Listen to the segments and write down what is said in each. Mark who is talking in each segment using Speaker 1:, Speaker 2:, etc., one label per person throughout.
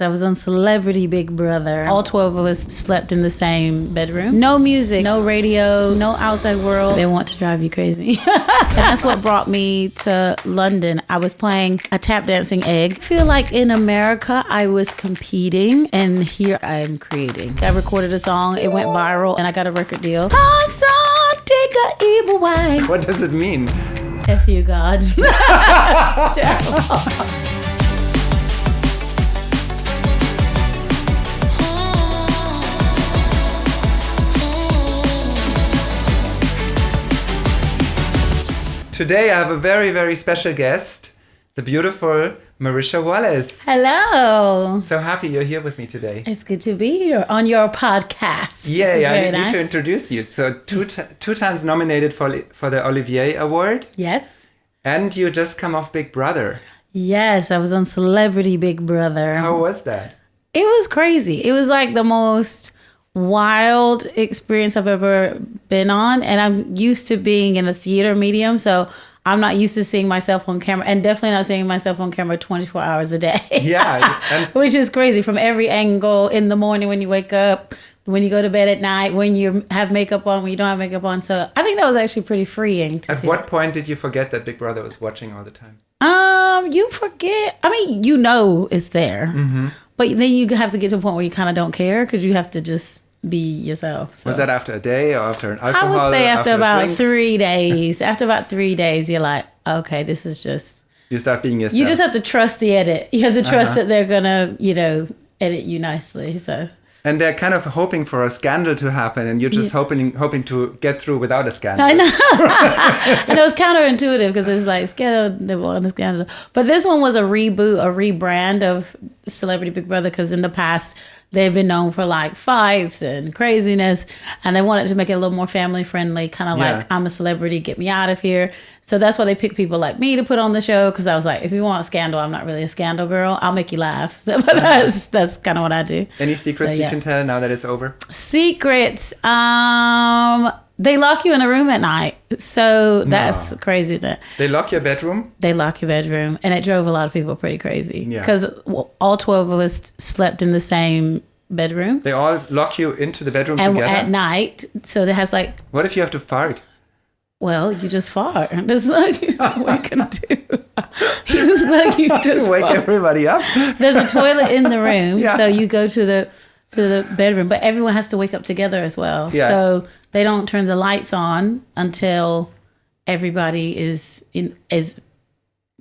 Speaker 1: I was on Celebrity Big Brother. All 12 of us slept in the same bedroom. No music, no radio, no outside world. They want to drive you crazy. And that's what brought me to London. I was playing a tap dancing egg. I feel like in America, I was competing, and here I am creating. I recorded a song, it went viral, and I got a record deal. I saw Digger Evil Wife.
Speaker 2: What does it mean?
Speaker 1: F you, God. It's terrible.
Speaker 2: Today I have a very, very special guest, the beautiful Marisha Wallace.
Speaker 1: Hello.
Speaker 2: So happy you're here with me today.
Speaker 1: It's good to be here on your podcast.
Speaker 2: Yeah, I need to introduce you. So two times nominated for the Olivier Award.
Speaker 1: Yes.
Speaker 2: And you just come off Big Brother.
Speaker 1: Yes, I was on Celebrity Big Brother.
Speaker 2: How was that?
Speaker 1: It was crazy. It was like the most wild experience I've ever been on, and I'm used to being in the theater medium, so I'm not used to seeing myself on camera, and definitely not seeing myself on camera 24 hours a day.
Speaker 2: Yeah.
Speaker 1: Which is crazy, from every angle, in the morning when you wake up, when you go to bed at night, when you have makeup on, when you don't have makeup on. So I think that was actually pretty freeing to see.
Speaker 2: At what point did you forget that Big Brother was watching all the time?
Speaker 1: You forget. I mean, you know it's there.
Speaker 2: Mm-hmm.
Speaker 1: But then you have to get to a point where you kind of don't care, because you have to just be yourself. So.
Speaker 2: Was that after a day or after an alcohol?
Speaker 1: I would say after about 3 days. After about 3 days, you're like, okay, this is just...
Speaker 2: You start being yourself.
Speaker 1: You just have to trust the edit. You have to trust that they're going to, edit you nicely. So.
Speaker 2: And they're kind of hoping for a scandal to happen, and you're just hoping to get through without a scandal.
Speaker 1: I know. And it was counterintuitive, because it's like, scandal, they want a scandal. But this one was a reboot, a rebrand of Celebrity Big Brother, because in the past, they've been known for like fights and craziness, and they wanted to make it a little more family friendly, kind of like, I'm a celebrity, get me out of here. So that's why they picked people like me to put on the show, because I was like, if you want a scandal, I'm not really a scandal girl. I'll make you laugh. So that's kind of what I do.
Speaker 2: Any secrets you can tell now that it's over?
Speaker 1: Secrets. They lock you in a room at night. So that's crazy.
Speaker 2: They lock your bedroom?
Speaker 1: They lock your bedroom. And it drove a lot of people pretty crazy.
Speaker 2: Yeah.
Speaker 1: Because all 12 of us slept in the same bedroom.
Speaker 2: They all lock you into the bedroom
Speaker 1: and
Speaker 2: together?
Speaker 1: At night. So there has like...
Speaker 2: What if you have to fart?
Speaker 1: Well, you just fart. There's like what can do. You just
Speaker 2: wake
Speaker 1: fart.
Speaker 2: Everybody up.
Speaker 1: There's a toilet in the room. So you go to the bedroom. But everyone has to wake up together as well.
Speaker 2: Yeah.
Speaker 1: So... They don't turn the lights on until everybody is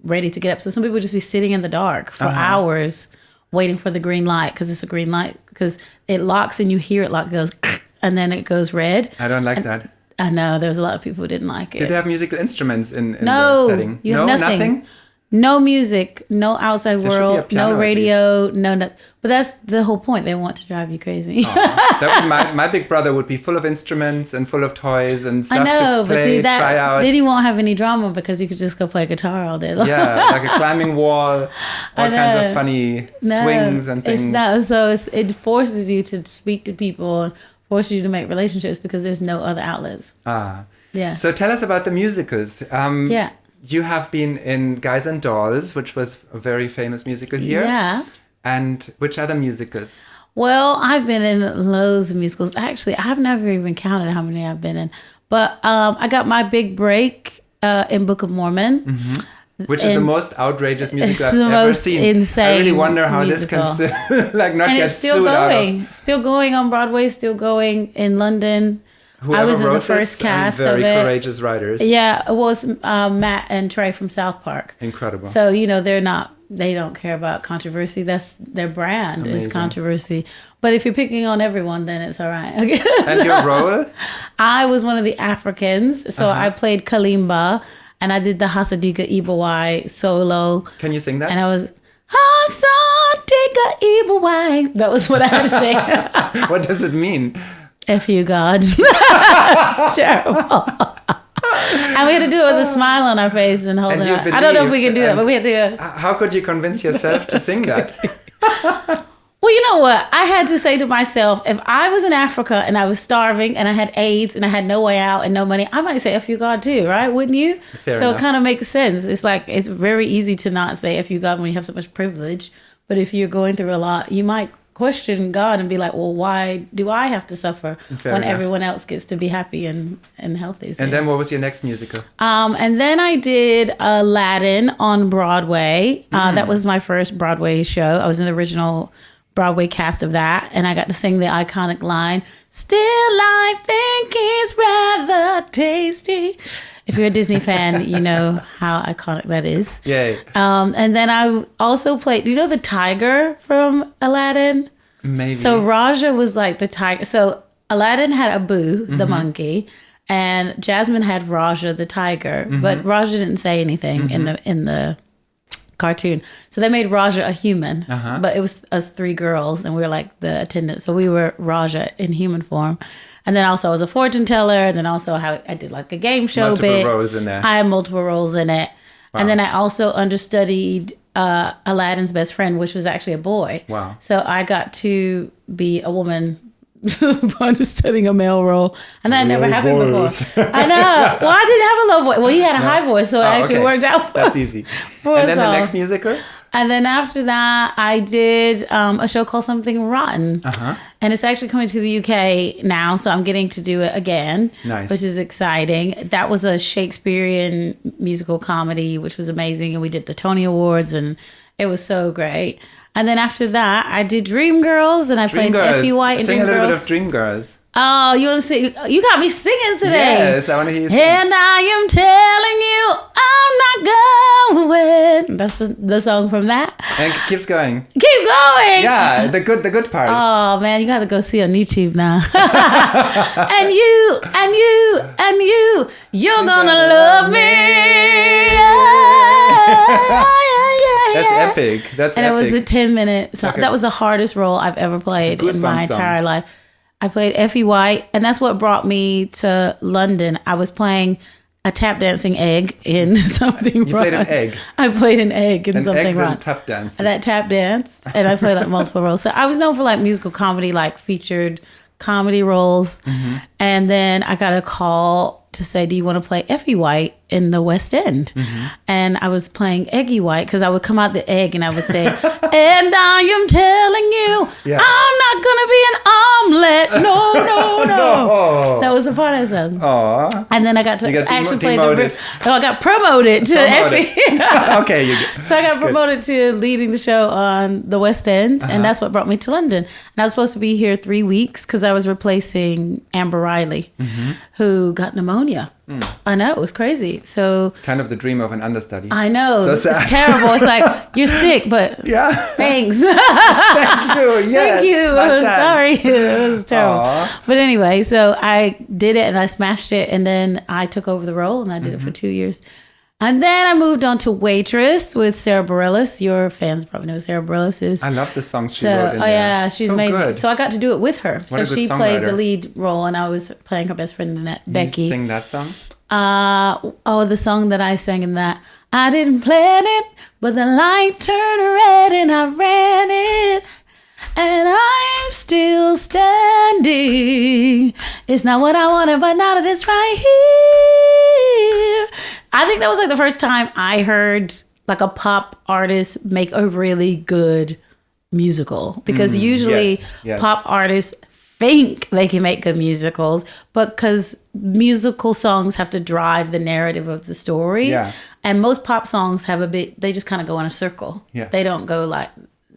Speaker 1: ready to get up. So some people just be sitting in the dark for hours waiting for the green light, because it's a green light, because it locks and you hear it lock, goes, and then it goes red.
Speaker 2: I don't like that.
Speaker 1: I know there's a lot of people who didn't like it.
Speaker 2: Did they have musical instruments in the setting?
Speaker 1: You have nothing. No music, no outside world, no radio, no. But that's the whole point. They want to drive you crazy.
Speaker 2: My Big Brother would be full of instruments and full of toys and stuff to play,
Speaker 1: but see,
Speaker 2: try out.
Speaker 1: Then you won't have any drama, because you could just go play guitar all day long.
Speaker 2: Yeah, like a climbing wall, all kinds of funny swings and things.
Speaker 1: It's not. So it forces you to speak to people, forces you to make relationships, because there's no other outlets. Yeah.
Speaker 2: So tell us about the musicals. You have been in Guys and Dolls, which was a very famous musical here.
Speaker 1: Yeah.
Speaker 2: And which other musicals?
Speaker 1: Well, I've been in loads of musicals. Actually, I've never even counted how many I've been in. But I got my big break in Book of Mormon.
Speaker 2: Mm-hmm. Which is the most outrageous musical I've ever seen.
Speaker 1: Insane
Speaker 2: I really wonder how
Speaker 1: musical.
Speaker 2: This can not
Speaker 1: and
Speaker 2: get
Speaker 1: it's still
Speaker 2: sued
Speaker 1: going.
Speaker 2: out of.
Speaker 1: Still going on Broadway, still going in London.
Speaker 2: Whoever
Speaker 1: I was in
Speaker 2: wrote
Speaker 1: the first
Speaker 2: this,
Speaker 1: cast
Speaker 2: very
Speaker 1: of it.
Speaker 2: Courageous writers.
Speaker 1: Yeah, it was Matt and Trey from South Park.
Speaker 2: Incredible.
Speaker 1: So, they don't care about controversy. That's their brand. Amazing. Is controversy. But if you're picking on everyone, then it's all right. Okay.
Speaker 2: And your role?
Speaker 1: I was one of the Africans. So I played Kalimba, and I did the Hasadiga Ibawai solo.
Speaker 2: Can you sing that?
Speaker 1: And I was... Hasadiga Ibawai. That was what I had to say.
Speaker 2: What does it mean?
Speaker 1: F you, God. It's terrible. And we had to do it with a smile on our face and hold it up. I don't know if we can do that, but we had to.
Speaker 2: How could you convince yourself to sing that?
Speaker 1: Well, you know what? I had to say to myself, if I was in Africa and I was starving and I had AIDS and I had no way out and no money, I might say F you, God too, right? Wouldn't you?
Speaker 2: Fair
Speaker 1: so
Speaker 2: enough.
Speaker 1: It kind of makes sense. It's like, it's very easy to not say F you, God when you have so much privilege. But if you're going through a lot, you might question God and be like, well, why do I have to suffer when everyone else gets to be happy and healthy?
Speaker 2: And then what was your next musical?
Speaker 1: And then I did Aladdin on Broadway. That was my first Broadway show. I was in the original Broadway cast of that, and I got to sing the iconic line, "Still I think it's rather tasty." If you're a Disney fan, you know how iconic that is.
Speaker 2: Yay.
Speaker 1: And then I also played, do you know the tiger from Aladdin?
Speaker 2: Maybe.
Speaker 1: So Raja was like the tiger. So Aladdin had Abu, the monkey, and Jasmine had Raja, the tiger. But Raja didn't say anything in the cartoon. So they made Raja a human. But it was us three girls, and we were like the attendants. So we were Raja in human form. And then also I was a fortune teller. And then also I did like a game show
Speaker 2: multiple roles in there.
Speaker 1: I had multiple roles in it. Wow. And then I also understudied Aladdin's best friend, which was actually a boy.
Speaker 2: Wow.
Speaker 1: So I got to be a woman understudying a male role. And that never happened before. I know. Well, I didn't have a low voice. Well, he had a high voice, so it actually worked out for us.
Speaker 2: That's easy. And then the next musical?
Speaker 1: And then after that, I did a show called Something Rotten. And it's actually coming to the UK now, so I'm getting to do it again, which is exciting. That was a Shakespearean musical comedy, which was amazing. And we did the Tony Awards, and it was so great. And then after that, I did Dreamgirls, and I played Effie White in Dreamgirls.
Speaker 2: Sing a little bit of Dreamgirls.
Speaker 1: Oh, you want to sing? You got me singing today.
Speaker 2: Yes, I want to hear you sing.
Speaker 1: And I am telling you, I'm not going. That's the song from that.
Speaker 2: And it keeps going.
Speaker 1: Keep going.
Speaker 2: Yeah, the good part.
Speaker 1: Oh man, you got to go see on YouTube now. and you're gonna love me.
Speaker 2: That's epic. That's
Speaker 1: and
Speaker 2: epic.
Speaker 1: It was a 10-minute song. That was the hardest role I've ever played in my entire life. I played Effie White, and that's what brought me to London. I was playing a tap dancing egg in Something Rotten.
Speaker 2: You played an egg?
Speaker 1: I played an egg in Something Rotten.
Speaker 2: Tap dance.
Speaker 1: That tap danced, and I played like multiple roles. So I was known for like musical comedy, like featured comedy roles. And then I got a call to say, do you want to play Effie White in the West End? And I was playing Eggy White because I would come out the egg and I would say, and I am telling you, I'm not going to be an omelet. No. That was the part I said.
Speaker 2: Aww.
Speaker 1: And then I got to actually play the... No, I got promoted to Effie.
Speaker 2: Okay.
Speaker 1: So I got promoted to leading the show on the West End, and that's what brought me to London. And I was supposed to be here 3 weeks because I was replacing Amber Riley, who got pneumonia. I know, it was crazy. So
Speaker 2: kind of the dream of an understudy.
Speaker 1: I know.
Speaker 2: So sad.
Speaker 1: It's terrible. It's like, you're sick, but thanks.
Speaker 2: Thank you. Yes,
Speaker 1: thank you. Sorry. It was terrible. Aww. But anyway, so I did it and I smashed it, and then I took over the role and I did it for 2 years. And then I moved on to Waitress with Sarah Bareilles. Your fans probably know who Sarah Bareilles is.
Speaker 2: I love the songs she wrote in there.
Speaker 1: Yeah, she's so amazing.
Speaker 2: Good.
Speaker 1: So I got to do it with her.
Speaker 2: What
Speaker 1: so she played the lead role, and I was playing her best friend in that, Becky.
Speaker 2: You sing that song?
Speaker 1: The song that I sang in that. I didn't plan it, but the light turned red and I ran it. And I'm still standing. It's not what I wanted, but now that it's right here. I think that was like the first time I heard like a pop artist make a really good musical. Because usually pop artists think they can make good musicals, but because musical songs have to drive the narrative of the story. Yeah. And most pop songs have they just kind of go in a circle. Yeah. They don't go like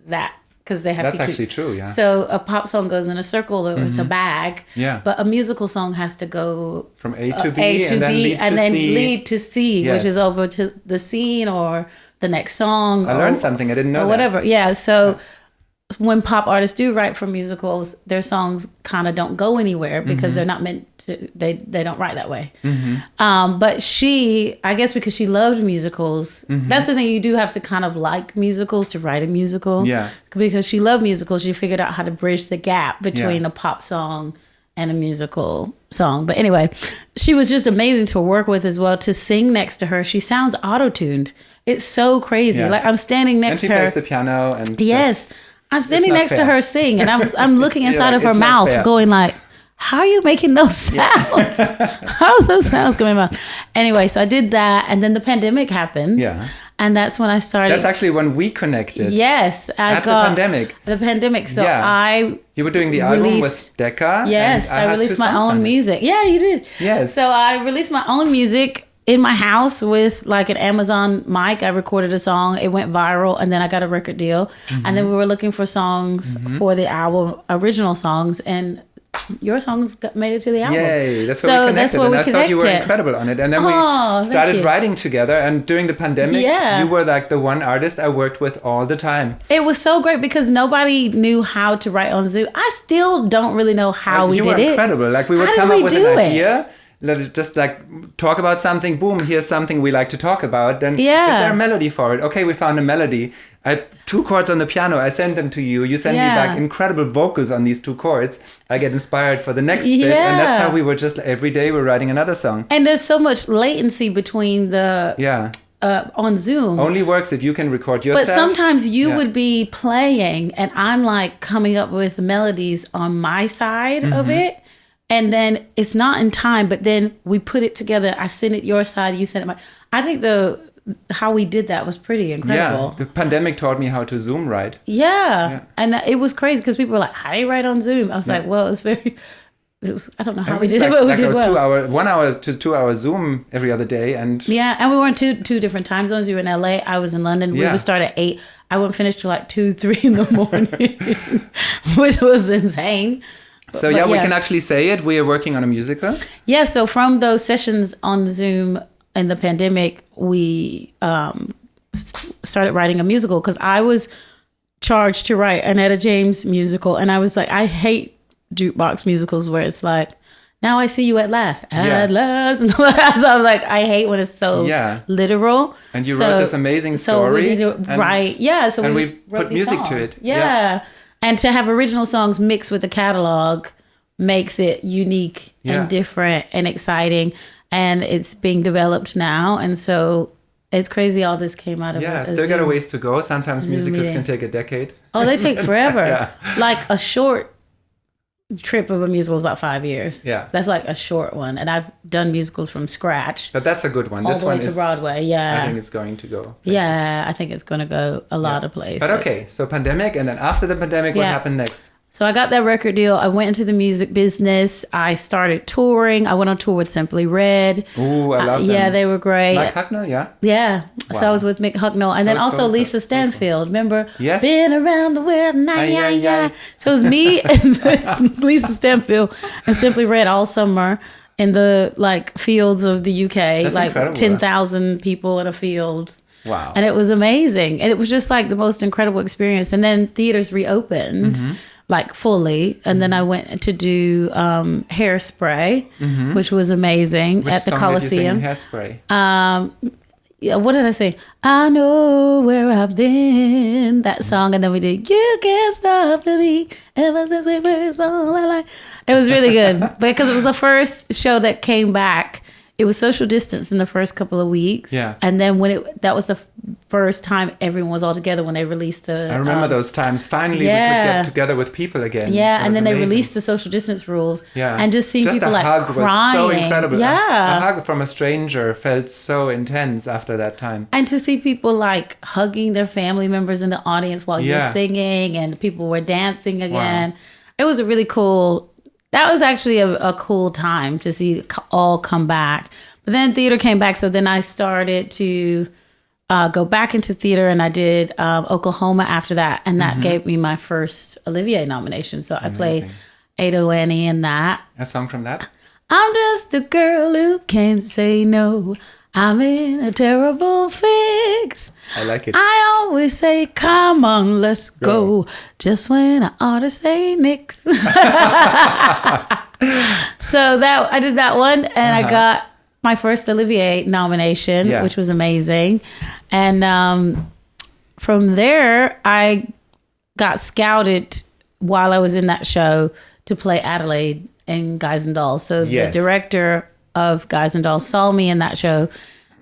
Speaker 1: that. Because they have
Speaker 2: That's actually true, yeah.
Speaker 1: So a pop song goes in a circle, or it's a bag.
Speaker 2: Yeah.
Speaker 1: But a musical song has to go
Speaker 2: from A to B, and then
Speaker 1: lead to C, which is over to the scene or the next song.
Speaker 2: I learned something. I didn't know
Speaker 1: or whatever. Yeah. So when pop artists do write for musicals, their songs kind of don't go anywhere because they're not meant to. They don't write that way. But she, I guess, because she loved musicals. That's the thing. You do have to kind of like musicals to write a musical. Yeah. Because she loved musicals, she figured out how to bridge the gap between a pop song and a musical song. But anyway, she was just amazing to work with as well. To sing next to her, she sounds auto-tuned. It's so crazy. Yeah. Like I'm standing next to her.
Speaker 2: And she plays the piano and
Speaker 1: I'm standing next to her sing, and I'm looking inside of her mouth going like, how are you making those sounds? How are those sounds coming out? Anyway, so I did that, and then the pandemic happened. Yeah. And that's when I started.
Speaker 2: That's actually when we connected.
Speaker 1: Yes.
Speaker 2: At the pandemic.
Speaker 1: The pandemic. So
Speaker 2: You were doing the album with Decca.
Speaker 1: Yes. I released my own music. Yeah, you did.
Speaker 2: Yes.
Speaker 1: So I released my own music in my house with like an Amazon mic. I recorded a song. It went viral. And then I got a record deal. And then we were looking for songs for the album, original songs. And your songs made it to the album.
Speaker 2: Yay, that's where we connected.
Speaker 1: That's where we connected.
Speaker 2: I thought you were incredible on it. And then we started writing together. And during the pandemic, you were like the one artist I worked with all the time.
Speaker 1: It was so great because nobody knew how to write on Zoom. I still don't really know how we did it.
Speaker 2: You were incredible. Like we would come up with an idea. Just like talk about something. Boom, here's something we like to talk about. Then is there a melody for it? Okay, we found a melody. I 2 chords on the piano. I send them to you. You send me back incredible vocals on these 2 chords. I get inspired for the next bit. And that's how we were just every day we're writing another song.
Speaker 1: And there's so much latency between the on Zoom.
Speaker 2: Only works if you can record yourself.
Speaker 1: But sometimes you would be playing and I'm like coming up with melodies on my side of it. And then it's not in time, but then we put it together. I send it your side, you send it my. I think how we did that was pretty incredible.
Speaker 2: Yeah, the pandemic taught me how to Zoom write.
Speaker 1: Yeah. And it was crazy because people were like, "How do you write on Zoom?" I was like, "Well, I don't know how we did it, but we did well."
Speaker 2: 1 hour to 2 hour Zoom every other day, and
Speaker 1: and we were in two different time zones. You were in LA, I was in London. We would start at 8. I wouldn't finish till like 2, 3 in the morning, which was insane.
Speaker 2: So we can actually say it. We are working on a musical.
Speaker 1: Yeah, so from those sessions on Zoom in the pandemic, we started writing a musical because I was charged to write an Etta James musical. And I was like, I hate jukebox musicals where it's like, now I see you at last. At last. And so I was like, I hate when it's so literal.
Speaker 2: And you wrote this amazing story.
Speaker 1: So we need to write. Yeah, so
Speaker 2: we put music to it.
Speaker 1: Yeah. And to have original songs mixed with the catalog makes it unique and different and exciting. And it's being developed now. And so it's crazy all this came out of it.
Speaker 2: Yeah, still got a ways to go. Sometimes musicals can take a decade.
Speaker 1: Oh, they take forever. Like a short trip of a musical is about 5 years.
Speaker 2: Yeah.
Speaker 1: That's like a short one. And I've done musicals from scratch.
Speaker 2: But that's a good one.
Speaker 1: This one to Broadway,
Speaker 2: I think it's going to go places.
Speaker 1: Yeah, I think it's going to go a lot of places.
Speaker 2: But okay, so pandemic, and then after the pandemic, what happened next?
Speaker 1: So I got that record deal. I went into the music business. I started touring. I went on tour with Simply Red.
Speaker 2: Ooh, I love them.
Speaker 1: Yeah, they were great.
Speaker 2: Mick Hucknall, yeah?
Speaker 1: Yeah. Wow. So I was with Mick Hucknall. And then also Lisa Stanfield. Remember?
Speaker 2: Yes.
Speaker 1: Been around the world. So it was me and Lisa Stanfield and Simply Red all summer in the fields of the UK.
Speaker 2: That's incredible.
Speaker 1: 10,000 people in a field.
Speaker 2: Wow.
Speaker 1: And it was amazing. And it was just like the most incredible experience. And then theaters reopened. Fully, and then I went to do Hairspray, which was amazing at the Coliseum.
Speaker 2: Which song did you sing in Hairspray?
Speaker 1: What did I say? I know where I've been. That song, and then we did You Can't Stop the Beat ever since we first saw my life. It was really good because it was the first show that came back. It was social distance in the first couple of weeks.
Speaker 2: Yeah.
Speaker 1: And then that was the first time everyone was all together when they released the...
Speaker 2: I remember those times. Finally, we could get together with people again.
Speaker 1: Yeah, and then they released the social distance rules.
Speaker 2: Yeah.
Speaker 1: And just seeing people
Speaker 2: a hug
Speaker 1: crying.
Speaker 2: Was so incredible.
Speaker 1: Yeah.
Speaker 2: A hug from a stranger felt so intense after that time.
Speaker 1: And to see people hugging their family members in the audience while you're singing and people were dancing again. Wow. It was a really cool... That was actually a cool time to see all come back. But then theater came back. So then I started to go back into theater, and I did Oklahoma after that. And that gave me my first Olivier nomination. So I played Ada Annie in that.
Speaker 2: A song from that?
Speaker 1: I'm just a girl who can't say no. I'm in a terrible fix.
Speaker 2: I like it.
Speaker 1: I always say, come on, let's go. Just when I ought to say nix. So I did that one, and I got my first Olivier nomination, which was amazing. And from there, I got scouted while I was in that show to play Adelaide in Guys and Dolls. So the director of Guys and Dolls saw me in that show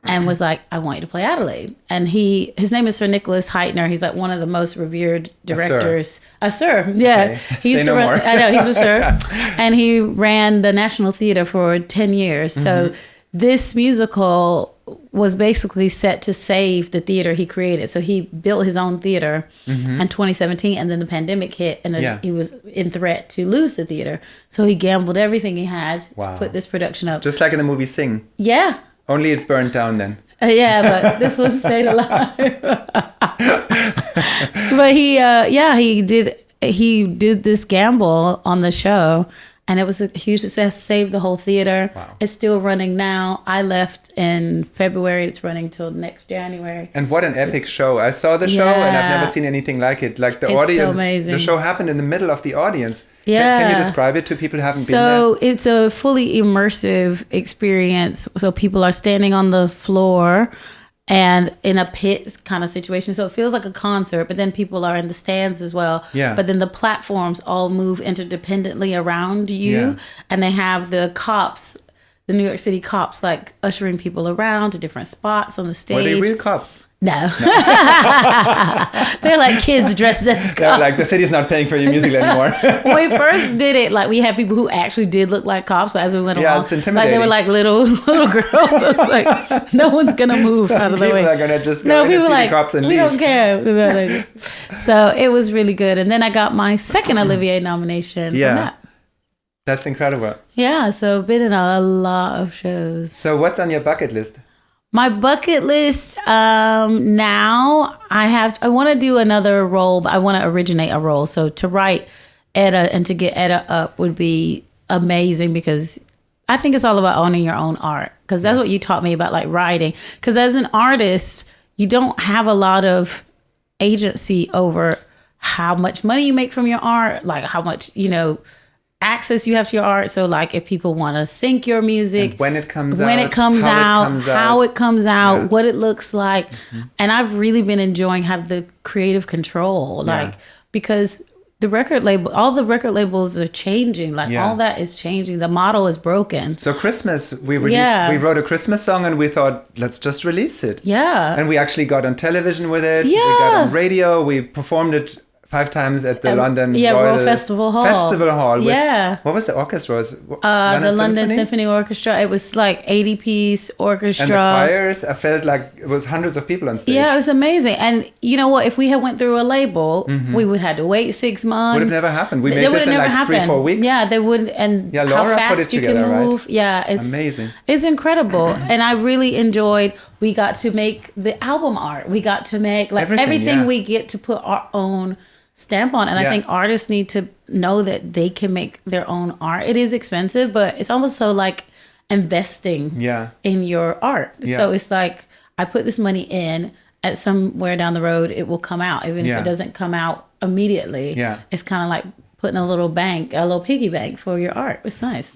Speaker 1: and was like, I want you to play Adelaide. And his name is Sir Nicholas Heitner. He's one of the most revered directors. A sir. Yeah.
Speaker 2: Okay.
Speaker 1: He used to run, I know, he's a sir. And he ran the National Theatre for 10 years. So this musical was basically set to save the theater he created. So he built his own theater in 2017, and then the pandemic hit, and then he was in threat to lose the theater. So he gambled everything he had to put this production up.
Speaker 2: Just like in the movie Sing.
Speaker 1: Yeah.
Speaker 2: Only it burned down then.
Speaker 1: Yeah, but this one stayed alive. But he did this gamble on the show, and it was a huge success. Saved the whole theater. Wow. It's still running now. I left in February. It's running till next January.
Speaker 2: And what an epic show. I saw the show and I've never seen anything like it. Like the audience, so amazing. The show happened in the middle of the audience. Yeah. Can you describe it to people who haven't been there?
Speaker 1: So it's a fully immersive experience. So people are standing on the floor and in a pit kind of situation. So it feels like a concert, but then people are in the stands as well.
Speaker 2: Yeah.
Speaker 1: But then the platforms all move interdependently around you. And they have the cops, the New York City cops, like ushering people around to different spots on the stage.
Speaker 2: Were they real cops?
Speaker 1: No. They're like kids dressed as cops.
Speaker 2: They're like, the city's not paying for your music anymore.
Speaker 1: When we first did it, like we had people who actually did look like cops, but as we went along,
Speaker 2: it's intimidating.
Speaker 1: like they were like little girls. So it's like no one's gonna move out of the way.
Speaker 2: People are gonna just go in and see the cops and
Speaker 1: we
Speaker 2: leave.
Speaker 1: don't care. So it was really good, and then I got my second Olivier nomination. From that.
Speaker 2: That's incredible.
Speaker 1: Yeah, so I've been in a lot of shows.
Speaker 2: So what's on your bucket list?
Speaker 1: My bucket list now, I want to do another role, but I want to originate a role. So to write Etta and to get Etta up would be amazing, because I think it's all about owning your own art, because that's what you taught me about, like writing. Because as an artist, you don't have a lot of agency over how much money you make from your art, like how much, access you have to your art. So like if people want to sync your music,
Speaker 2: and when it comes
Speaker 1: out, how it comes out, what it looks like. And I've really been enjoying have the creative control, because the record label, all the record labels are changing. Like all that is changing. The model is broken.
Speaker 2: So Christmas, we wrote a Christmas song and we thought, let's just release it.
Speaker 1: Yeah.
Speaker 2: And we actually got on television with it. Yeah. We got on radio. We performed it 5 times at the London
Speaker 1: Royal Festival Hall.
Speaker 2: What was the orchestra?
Speaker 1: The London Symphony Orchestra. It was like 80-piece orchestra.
Speaker 2: And the choirs, I felt like it was hundreds of people on stage.
Speaker 1: Yeah, it was amazing. And you know what? If we had went through a label, we would have to wait 6 months.
Speaker 2: Would have never happened. We made this in like 3-4 weeks.
Speaker 1: Yeah, they wouldn't. And
Speaker 2: Laura
Speaker 1: how fast
Speaker 2: put it
Speaker 1: you
Speaker 2: together,
Speaker 1: can move.
Speaker 2: Right?
Speaker 1: Yeah, it's
Speaker 2: amazing.
Speaker 1: It's incredible. And I really enjoyed, we got to make the album art. We got to make like everything we get to put our own stamp on. And I think artists need to know that they can make their own art. It is expensive, but it's almost so like investing in your art. So it's like, I put this money in, at somewhere down the road it will come out, even if it doesn't come out immediately. It's kind of like putting a little piggy bank for your art. It's nice.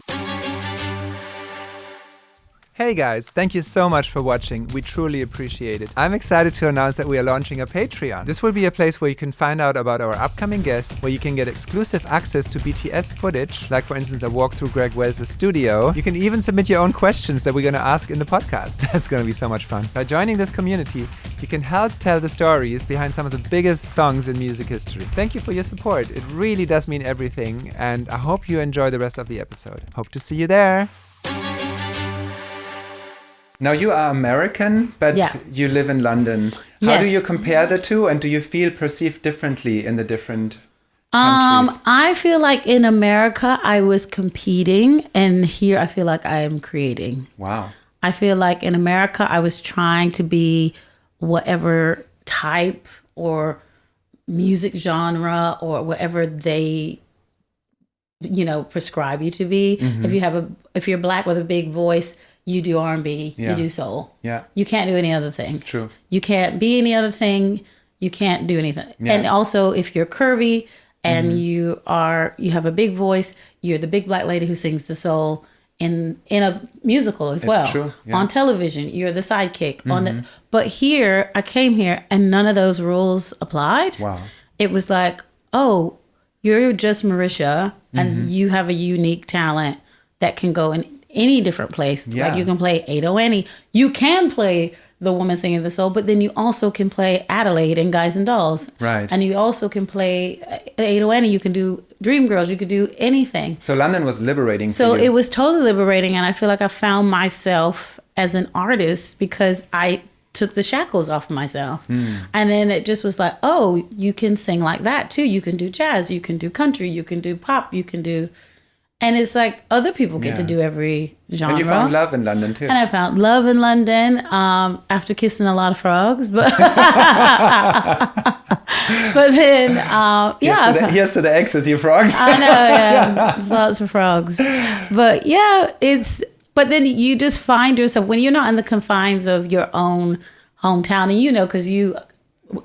Speaker 2: Hey guys, thank you so much for watching. We truly appreciate it. I'm excited to announce that we are launching a Patreon. This will be a place where you can find out about our upcoming guests, where you can get exclusive access to BTS footage, like for instance a walk through Greg Wells' studio. You can even submit your own questions that we're going to ask in the podcast. That's going to be so much fun. By joining this community, you can help tell the stories behind some of the biggest songs in music history. Thank you for your support. It really does mean everything, and I hope you enjoy the rest of the episode. Hope to see you there. Now you are American, but you live in London. How do you compare the two, and do you feel perceived differently in the different countries?
Speaker 1: I feel like in America I was competing, and here I feel like I am creating.
Speaker 2: Wow.
Speaker 1: I feel like in America I was trying to be whatever type or music genre or whatever they prescribe you to be. If you're black with a big voice, you do R&B, you do soul.
Speaker 2: Yeah.
Speaker 1: You can't do any other thing.
Speaker 2: It's true.
Speaker 1: You can't be any other thing. You can't do anything. Yeah. And also if you're curvy and you have a big voice, you're the big black lady who sings the soul in a musical as well.
Speaker 2: True. Yeah.
Speaker 1: On television, you're the sidekick. But here, I came here and none of those rules applied.
Speaker 2: Wow.
Speaker 1: It was like, oh, you're just Marisha and you have a unique talent that can go in any different place. Like you can play Ado Annie. You can play the woman singing the soul, but then you also can play Adelaide in Guys and Dolls.
Speaker 2: Right.
Speaker 1: And you also can play Ado Annie. You can do Dreamgirls. You could do anything.
Speaker 2: So London was liberating
Speaker 1: So
Speaker 2: for you.
Speaker 1: it was totally liberating, and I feel like I found myself as an artist because I took the shackles off myself. And then it just was like, oh, you can sing like that too. You can do jazz, you can do country, you can do pop, you can do... And it's like other people get to do every genre.
Speaker 2: And you found love in London too.
Speaker 1: And I found love in London after kissing a lot of frogs. But but then, yeah.
Speaker 2: Here's to the exes, you frogs.
Speaker 1: I know, yeah. There's lots of frogs. But yeah, but then you just find yourself, when you're not in the confines of your own hometown, and because you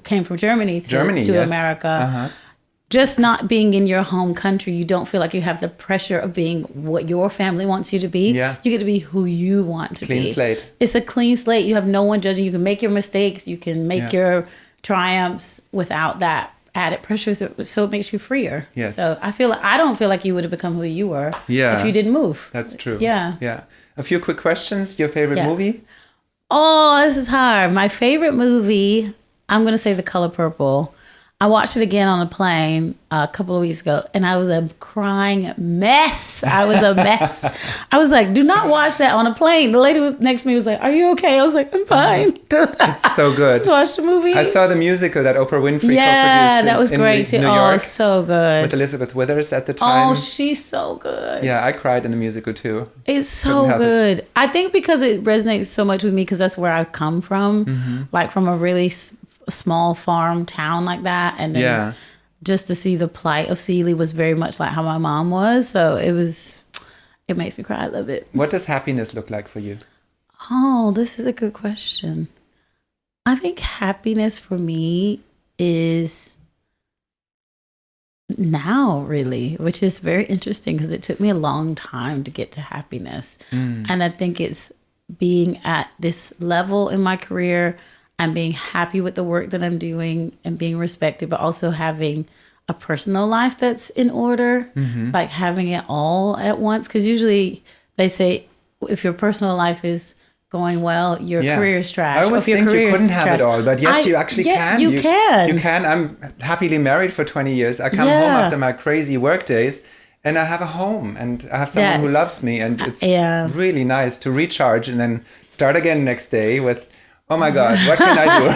Speaker 1: came from Germany to yes. America, just not being in your home country, you don't feel like you have the pressure of being what your family wants you to be.
Speaker 2: Yeah.
Speaker 1: You get to be who you want to be.
Speaker 2: Clean slate.
Speaker 1: It's a clean slate. You have no one judging. You can make your mistakes. You can make your triumphs without that added pressure. So it makes you freer.
Speaker 2: Yes.
Speaker 1: So I don't feel like you would have become who you were if you didn't move.
Speaker 2: That's true.
Speaker 1: Yeah.
Speaker 2: Yeah. A few quick questions. Your favorite movie?
Speaker 1: Oh, this is hard. My favorite movie, I'm going to say The Color Purple. I watched it again on a plane a couple of weeks ago, and I was a crying mess. I was a mess. I was like, do not watch that on a plane. The lady next to me was like, are you okay? I was like, I'm fine.
Speaker 2: It's so good.
Speaker 1: Just watch the movie.
Speaker 2: I saw the musical that Oprah Winfrey co-produced.
Speaker 1: Yeah, that was great too.
Speaker 2: New York,
Speaker 1: so good.
Speaker 2: with Elizabeth Withers at the time.
Speaker 1: Oh, she's so good.
Speaker 2: Yeah, I cried in the musical too.
Speaker 1: It's so good. I think because it resonates so much with me because that's where I come from, like from a really small farm town like that, and then just to see the plight of Celie was very much like how my mom was, so it makes me cry a little bit.
Speaker 2: What does happiness look like for you?
Speaker 1: Oh, this is a good question. I think happiness for me is now, really, which is very interesting because it took me a long time to get to happiness, and I think it's being at this level in my career and being happy with the work that I'm doing and being respected, but also having a personal life that's in order, like having it all at once. Because usually they say if your personal life is going well, your career is trash.
Speaker 2: I always think you couldn't have it all, but yes, you actually can.
Speaker 1: You can.
Speaker 2: You can. I'm happily married for 20 years. I come home after my crazy work days, and I have a home, and I have someone who loves me, and it's really nice to recharge and then start again next day with, oh my God, what can I do?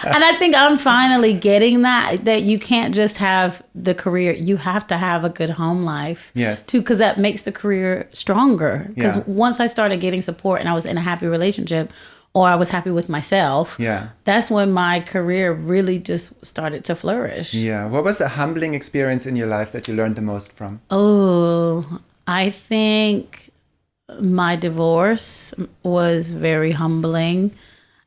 Speaker 1: And I think I'm finally getting that you can't just have the career. You have to have a good home life.
Speaker 2: Yes.
Speaker 1: Too, because that makes the career stronger. Because once I started getting support and I was in a happy relationship, or I was happy with myself, that's when my career really just started to flourish.
Speaker 2: Yeah. What was a humbling experience in your life that you learned the most from?
Speaker 1: Oh, I think my divorce was very humbling.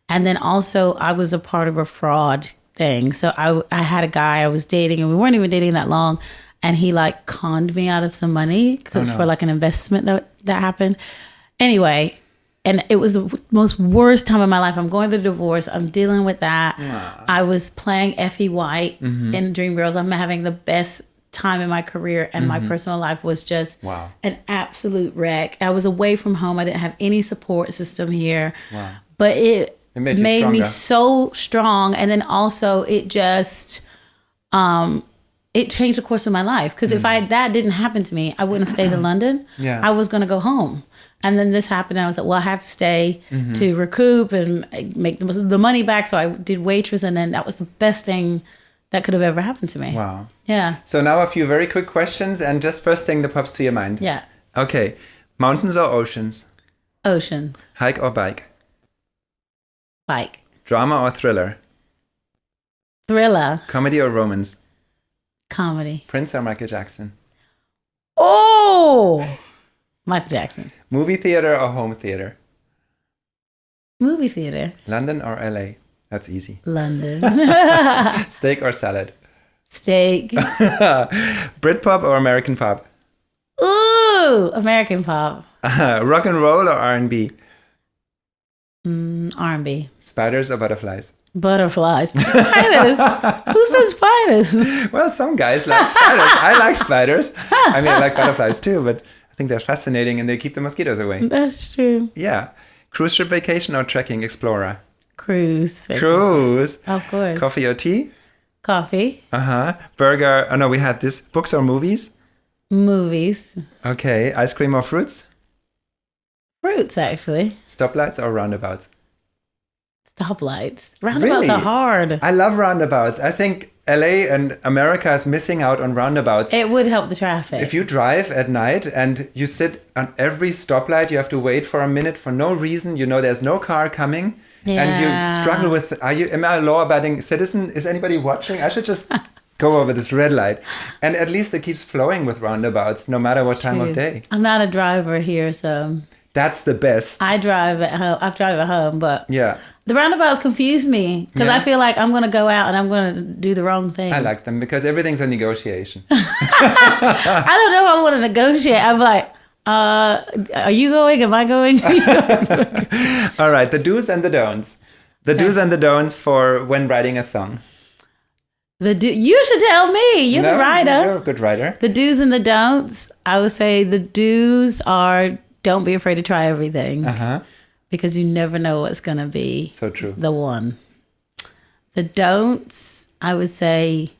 Speaker 1: And then also I was a part of a fraud thing. So I had a guy I was dating, and we weren't even dating that long. And he like conned me out of some money for like an investment that happened. Anyway, and it was the most worst time of my life. I'm going through the divorce. I'm dealing with that. I was playing Effie White in Dreamgirls. I'm having the best time in my career, and my personal life was just an absolute wreck. I was away from home. I didn't have any support system here. But it made me so strong. And then also it just it changed the course of my life, because if that didn't happen to me, I wouldn't have stayed in London. I was going to go home. And then this happened, and I was like, well, I have to stay to recoup and make the money back. So I did Waitress, and then that was the best thing that could have ever happened to me.
Speaker 2: Wow.
Speaker 1: Yeah.
Speaker 2: So now a few very quick questions, and just first thing that pops to your mind.
Speaker 1: Yeah.
Speaker 2: Okay. Mountains or oceans?
Speaker 1: Oceans.
Speaker 2: Hike or bike?
Speaker 1: Bike.
Speaker 2: Drama or thriller?
Speaker 1: Thriller.
Speaker 2: Comedy or romance?
Speaker 1: Comedy.
Speaker 2: Prince or Michael Jackson?
Speaker 1: Oh! Michael Jackson.
Speaker 2: Movie theater or home theater?
Speaker 1: Movie theater.
Speaker 2: London or LA? That's easy.
Speaker 1: London.
Speaker 2: Steak or salad?
Speaker 1: Steak.
Speaker 2: Britpop or American pop?
Speaker 1: Ooh, American pop.
Speaker 2: Rock and roll or R&B?
Speaker 1: R&B.
Speaker 2: Spiders or butterflies?
Speaker 1: Butterflies. Spiders. Who says spiders?
Speaker 2: Well, some guys like spiders. I like spiders. I mean, I like butterflies too, but I think they're fascinating and they keep the mosquitoes away.
Speaker 1: That's true.
Speaker 2: Yeah. Cruise ship vacation or trekking explorer?
Speaker 1: Cruise.
Speaker 2: Cruise.
Speaker 1: Of course.
Speaker 2: Coffee or tea?
Speaker 1: Coffee.
Speaker 2: Burger. Oh no, we had this. Books or movies?
Speaker 1: Movies.
Speaker 2: Okay. Ice cream or fruits?
Speaker 1: Fruits. routes, actually.
Speaker 2: Stoplights or roundabouts?
Speaker 1: Stoplights. Roundabouts are hard.
Speaker 2: I love roundabouts. I think LA and America is missing out on roundabouts.
Speaker 1: It would help the traffic.
Speaker 2: If you drive at night and you sit on every stoplight, you have to wait for a minute for no reason. You know there's no car coming. Yeah. And you struggle with, am I a law-abiding citizen? Is anybody watching? I should just go over this red light. And at least it keeps flowing with roundabouts, no matter what time of day.
Speaker 1: I'm not a driver here, so...
Speaker 2: That's the best.
Speaker 1: I drive at home. I drive at home, but
Speaker 2: yeah,
Speaker 1: the roundabouts confuse me because I feel like I'm going to go out and I'm going to do the wrong thing.
Speaker 2: I like them because everything's a negotiation.
Speaker 1: I don't know if I want to negotiate. I'm like, are you going? Am I going?
Speaker 2: All right, the do's and the don'ts. The do's and the don'ts for when writing a song.
Speaker 1: You should tell me. You're the writer.
Speaker 2: You're a good writer.
Speaker 1: The do's and the don'ts. I would say the do's are... Don't be afraid to try everything because you never know what's going to be
Speaker 2: so true.
Speaker 1: The one. The don'ts, I would say,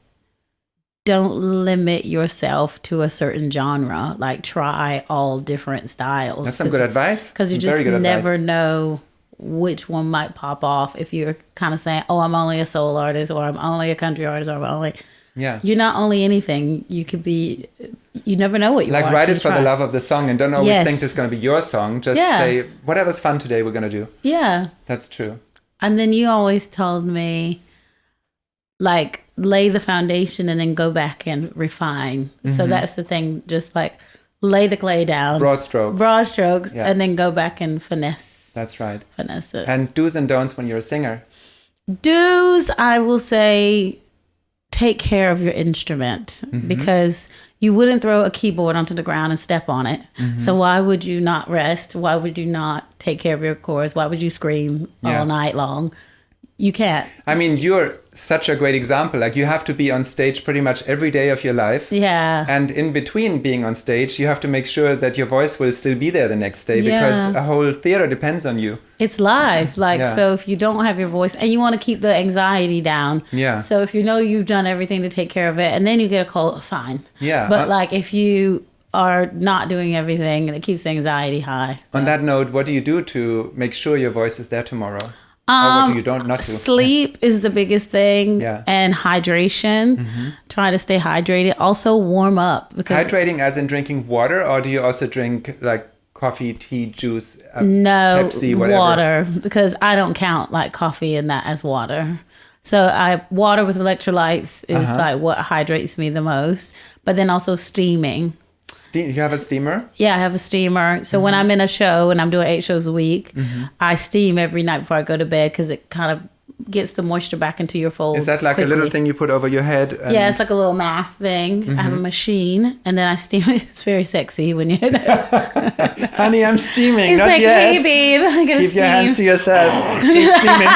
Speaker 1: don't limit yourself to a certain genre. Like try all different styles.
Speaker 2: That's some good advice.
Speaker 1: Because you just never know which one might pop off if you're kind of saying, oh, I'm only a soul artist or I'm only a country artist or I'm only...
Speaker 2: Yeah.
Speaker 1: You're not only anything. You could be... You never know what you want.
Speaker 2: Like write it for the love of the song and don't always think this is going to be your song. Just say, whatever's fun today, we're going to do.
Speaker 1: Yeah.
Speaker 2: That's true.
Speaker 1: And then you always told me, like, lay the foundation and then go back and refine. Mm-hmm. So that's the thing. Just like lay the clay down.
Speaker 2: Broad strokes. Yeah.
Speaker 1: And then go back and finesse.
Speaker 2: That's right.
Speaker 1: Finesse it.
Speaker 2: And do's and don'ts when you're a singer.
Speaker 1: Do's, I will say... Take care of your instrument because you wouldn't throw a keyboard onto the ground and step on it. Mm-hmm. So why would you not rest? Why would you not take care of your chords? Why would you scream all night long? You can't.
Speaker 2: I mean, you're such a great example. Like you have to be on stage pretty much every day of your life.
Speaker 1: Yeah.
Speaker 2: And in between being on stage, you have to make sure that your voice will still be there the next day because a whole theater depends on you.
Speaker 1: It's live. So if you don't have your voice and you want to keep the anxiety down.
Speaker 2: Yeah.
Speaker 1: So if you know you've done everything to take care of it and then you get a cold, fine.
Speaker 2: Yeah.
Speaker 1: But like if you are not doing everything, it keeps the anxiety high. So.
Speaker 2: On that note, what do you do to make sure your voice is there tomorrow? Or what do you not do?
Speaker 1: Sleep is the biggest thing, and hydration. Mm-hmm. Try to stay hydrated. Also, warm up. Because
Speaker 2: hydrating as in drinking water, or do you also drink like coffee, tea, juice,
Speaker 1: Pepsi, whatever? Water, because I don't count like coffee and that as water. So water with electrolytes is like what hydrates me the most. But then also steaming.
Speaker 2: You have a steamer?
Speaker 1: Yeah, I have a steamer. So when I'm in a show and I'm doing 8 shows a week, I steam every night before I go to bed because it kind of gets the moisture back into your folds.
Speaker 2: Is that like
Speaker 1: quickly.
Speaker 2: A little thing you put over your head?
Speaker 1: Yeah, it's like a little mask thing. I have a machine and then I steam it. It's very sexy when you
Speaker 2: Honey, I'm steaming.
Speaker 1: It's
Speaker 2: not
Speaker 1: like,
Speaker 2: yet.
Speaker 1: Hey, babe, I'm going to steam.
Speaker 2: Keep your hands to yourself. Keep steaming.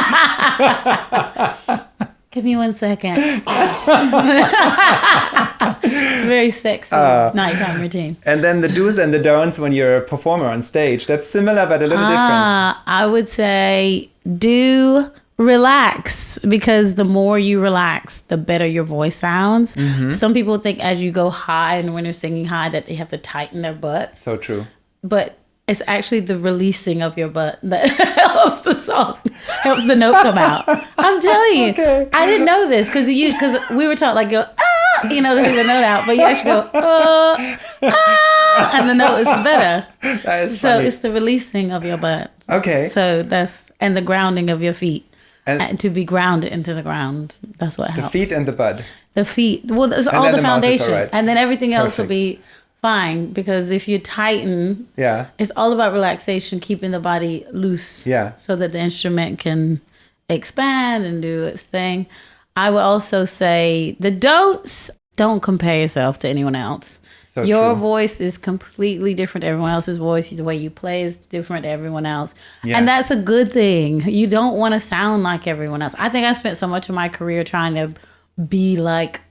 Speaker 1: Give me 1 second. It's a very sexy nighttime routine.
Speaker 2: And then the do's and the don'ts when you're a performer on stage. That's similar, but a little different.
Speaker 1: I would say do relax because the more you relax, the better your voice sounds. Mm-hmm. Some people think as you go high and when they're singing high that they have to tighten their butt.
Speaker 2: So true.
Speaker 1: But it's actually the releasing of your butt that helps the song, helps the note come out. I'm telling you. Okay. I didn't know this because we were taught like go, to get the note out, but you actually go, and the note is better.
Speaker 2: That is
Speaker 1: so
Speaker 2: funny.
Speaker 1: It's the releasing of your butt.
Speaker 2: Okay.
Speaker 1: So and the grounding of your feet. And to be grounded into the ground. That's what helps.
Speaker 2: The feet and the butt.
Speaker 1: The feet. Well, there's all the foundation.
Speaker 2: All right.
Speaker 1: And then everything else will be fine because if you tighten, it's all about relaxation, keeping the body loose, so that the instrument can expand and do its thing. I would also say the don'ts: don't compare yourself to anyone else.
Speaker 2: So
Speaker 1: your
Speaker 2: true.
Speaker 1: voice is completely different to everyone else's voice. The way you play is different to everyone else, and that's a good thing. You don't want to sound like everyone else. I think I spent so much of my career trying to be like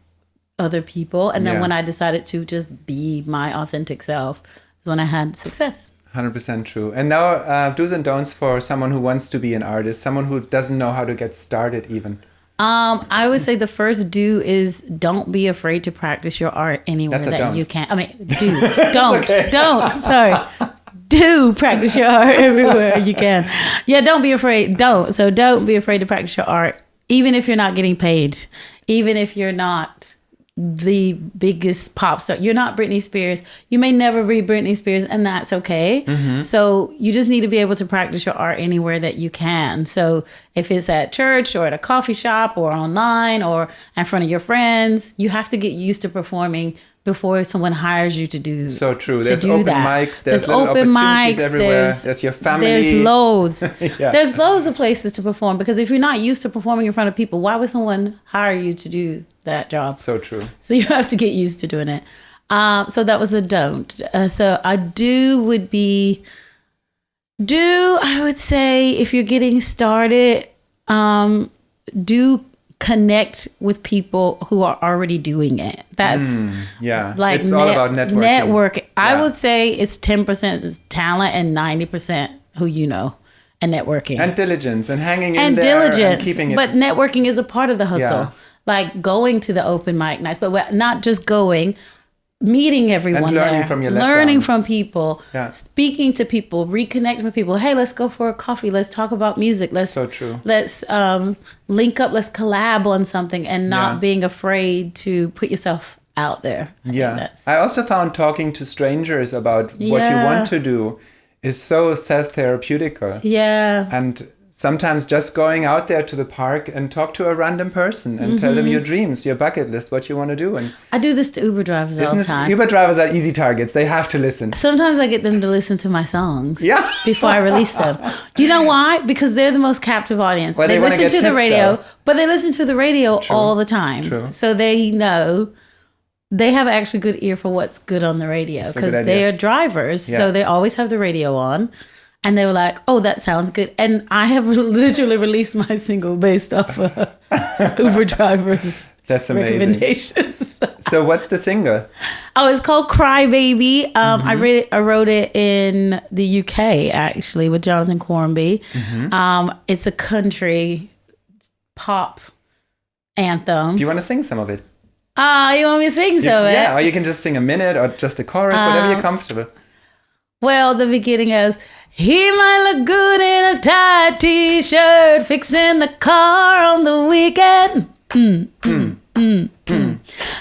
Speaker 1: other people, and then when I decided to just be my authentic self is when I had success.
Speaker 2: 100% true. And now do's and don'ts for someone who wants to be an artist, someone who doesn't know how to get started even.
Speaker 1: I would say the first do is don't be afraid to practice your art anywhere that you can. I mean, don't, sorry. do practice your art everywhere you can. Yeah, don't be afraid. Don't be afraid to practice your art, even if you're not getting paid, even if you're not the biggest pop star. You're not Britney Spears. You may never be Britney Spears, and that's okay. So you just need to be able to practice your art anywhere that you can. So if it's at church or at a coffee shop or online or in front of your friends, you have to get used to performing before someone hires you to do.
Speaker 2: So true. There's open mics. There's
Speaker 1: open mics
Speaker 2: everywhere. There's your family.
Speaker 1: There's loads.
Speaker 2: Yeah.
Speaker 1: There's loads of places to perform, because if you're not used to performing in front of people, why would someone hire you to do that job?
Speaker 2: So true.
Speaker 1: So you have to get used to doing it. So that was a don't. So I would say if you're getting started, do connect with people who are already doing it. That's like
Speaker 2: it's all about networking.
Speaker 1: I would say it's 10% talent and 90% who you know, and networking
Speaker 2: and diligence and hanging
Speaker 1: and
Speaker 2: in there
Speaker 1: diligence.
Speaker 2: And keeping it.
Speaker 1: But networking is a part of the hustle.
Speaker 2: Yeah.
Speaker 1: Like going to the open mic nights, but not just going. Meeting everyone
Speaker 2: and learning
Speaker 1: there,
Speaker 2: from your
Speaker 1: learning from people,
Speaker 2: Yeah.
Speaker 1: speaking to people, reconnecting with people. Hey, let's go for a coffee. Let's talk about music. Let's
Speaker 2: So true.
Speaker 1: Let's link up. Let's collab on something, and not being afraid to put yourself out there.
Speaker 2: I also found talking to strangers about what you want to do is so self-therapeutical.
Speaker 1: Yeah.
Speaker 2: And sometimes just going out there to the park and talk to a random person and tell them your dreams, your bucket list, what you want to do. And
Speaker 1: I do this to Uber drivers all the time.
Speaker 2: Uber drivers are easy targets. They have to listen.
Speaker 1: Sometimes I get them to listen to my songs before I release them. You know why? Because they're the most captive audience.
Speaker 2: Well, they
Speaker 1: listen to the radio,
Speaker 2: though.
Speaker 1: but they listen to the radio all the time.
Speaker 2: True.
Speaker 1: So they know. They have actually good ear for what's good on the radio, because they are drivers.
Speaker 2: Yeah.
Speaker 1: So they always have the radio on. And they were like, oh, that sounds good. And I have literally released my single based off Uber drivers'
Speaker 2: That's amazing.
Speaker 1: recommendations.
Speaker 2: So what's the single?
Speaker 1: Oh, it's called Cry Baby. I wrote it in the UK, actually, with Jonathan Cornby. It's a country pop anthem.
Speaker 2: Do you want to sing some of it?
Speaker 1: You want me to sing some of it?
Speaker 2: Yeah, or you can just sing a minute or just a chorus, whatever you're comfortable.
Speaker 1: Well, the beginning is, he might look good in a tight t-shirt, fixing the car on the weekend.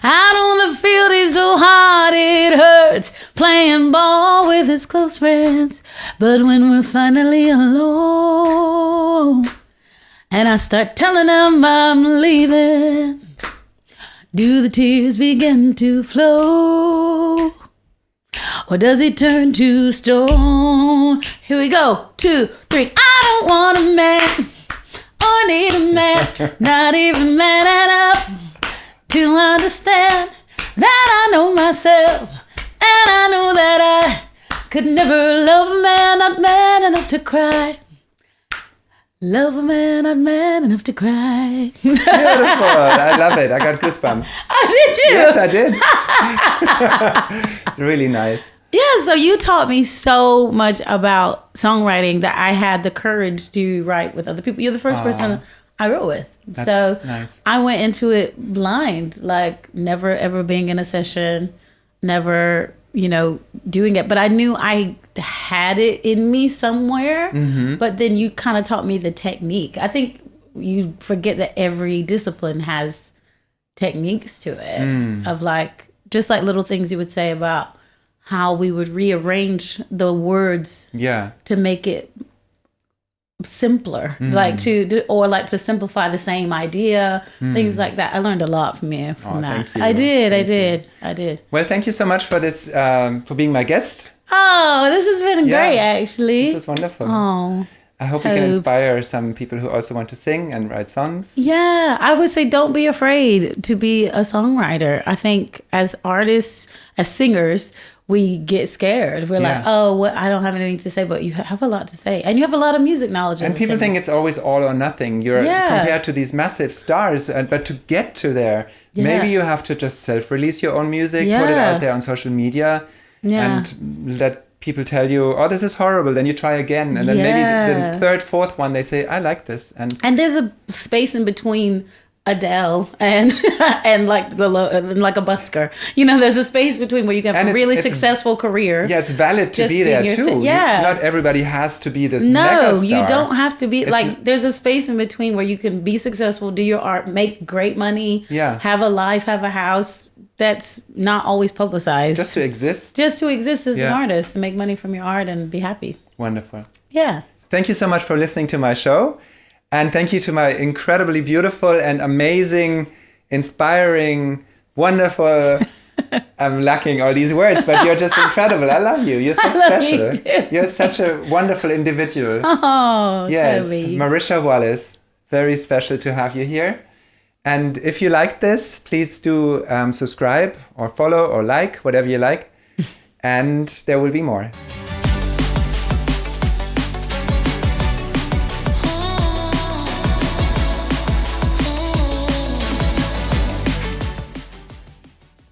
Speaker 1: Out on the field, he's so hot it hurts, playing ball with his close friends. But when we're finally alone, and I start telling him I'm leaving, do the tears begin to flow? Or does he turn to stone? Here we go. 2, 3. I don't want a man or need a man, not even man enough to understand that I know myself, and I know that I could never love a man, not man enough to cry. Love a man, not man enough to cry.
Speaker 2: Beautiful. I love it. I got goosebumps.
Speaker 1: Oh, did you?
Speaker 2: Yes, I did. Really nice.
Speaker 1: Yeah, so you taught me so much about songwriting that I had the courage to write with other people. You're the first person I wrote with. So
Speaker 2: nice.
Speaker 1: I went into it blind, like never ever being in a session, never, doing it. But I knew I had it in me somewhere. But then you kind of taught me the technique. I think you forget that every discipline has techniques to it of just like little things you would say about how we would rearrange the words to make it simpler, to simplify the same idea, things like that. I learned a lot from you from that.
Speaker 2: Thank you.
Speaker 1: I did.
Speaker 2: Well, thank you so much for this, for being my guest.
Speaker 1: Oh, this has been great, actually.
Speaker 2: This is wonderful.
Speaker 1: Oh,
Speaker 2: I hope we can inspire some people who also want to sing and write songs.
Speaker 1: Yeah, I would say don't be afraid to be a songwriter. I think as artists, as singers, we get scared. We're like, oh, I don't have anything to say, but you have a lot to say. And you have a lot of music knowledge.
Speaker 2: And people think it's always all or nothing. You're compared to these massive stars. But to get to there, maybe you have to just self-release your own music, put it out there on social media, and let people tell you, oh, this is horrible. Then you try again. And then maybe the third, fourth one, they say, I like this. And
Speaker 1: there's a space in between Adele and and like a busker. You know, there's a space between where you can have a really successful career.
Speaker 2: Yeah, it's valid to be there too.
Speaker 1: Yeah.
Speaker 2: Not everybody has to be this mega star.
Speaker 1: No, you don't have to be there's a space in between where you can be successful, do your art, make great money, have a life, have a house that's not always publicized.
Speaker 2: Just to exist.
Speaker 1: Just to exist as an artist, to make money from your art and be happy.
Speaker 2: Wonderful.
Speaker 1: Yeah. Thank
Speaker 2: you so much for listening to my show. And thank you to my incredibly beautiful and amazing, inspiring, wonderful, I'm lacking all these words, but you're just incredible. I love you. You're so special. You're such a wonderful individual.
Speaker 1: Oh,
Speaker 2: yes,
Speaker 1: Toby.
Speaker 2: Marisha Wallace. Very special to have you here. And if you like this, please do subscribe or follow or like, whatever you like. And there will be more.